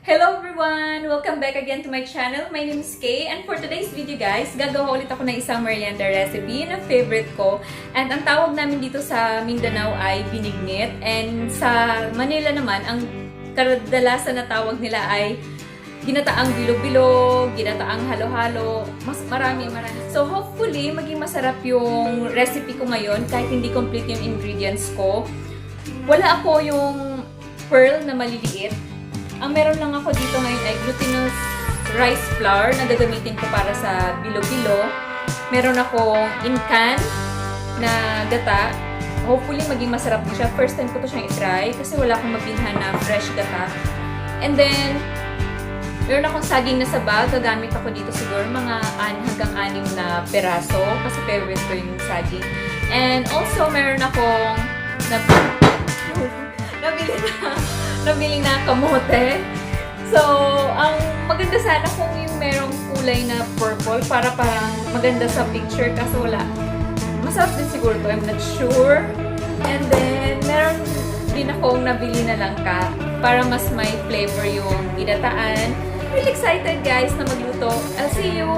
Hello everyone! Welcome back again to my channel. My name is Kaye, and for today's video guys, gagawa ulit ako ng isang merienda recipe na favorite ko. And ang tawag namin dito sa Mindanao ay Binignit, and sa Manila naman, ang kadalasan na tawag nila ay Ginataang Bilo-Bilo, Ginataang Halo-Halo, mas marami. So hopefully, maging masarap yung recipe ko ngayon kahit hindi complete yung ingredients ko. Wala ako yung pearl na maliliit. Ang meron lang ako dito ngayon ay glutinous rice flour na gagamitin ko para sa bilo-bilo. Meron akong in-can na gata. Hopefully, maging masarap po siya. First time ko to siyang i-try kasi wala akong mabinhan na fresh gata. And then, meron akong saging na sabá. Gagamit ako dito siguro mga hanggang 6 na peraso kasi favorite ko yung saging. And also, meron akong nabili na kamote. So, ang maganda sana kung yung merong kulay na purple para parang maganda sa picture kasi wala. Masarap din siguro to, I'm not sure. And then, meron din akong nabili na langka para mas may flavor yung ginataan. Really excited guys na magluto. I'll see you!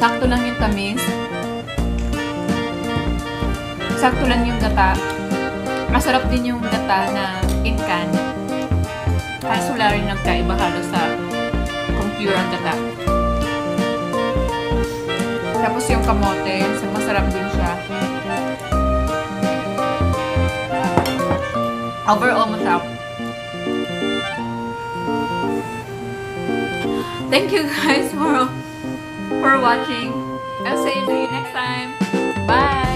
Sakto lang yung tamis. Sakto lang yung gata. Masarap din yung gata na in can. Kaso wala rin nagkaiba halos sa kung pure ang gata. Tapos yung kamote, masarap din siya. Overall, masarap. Thank you guys for watching. I'll see you next time. Bye!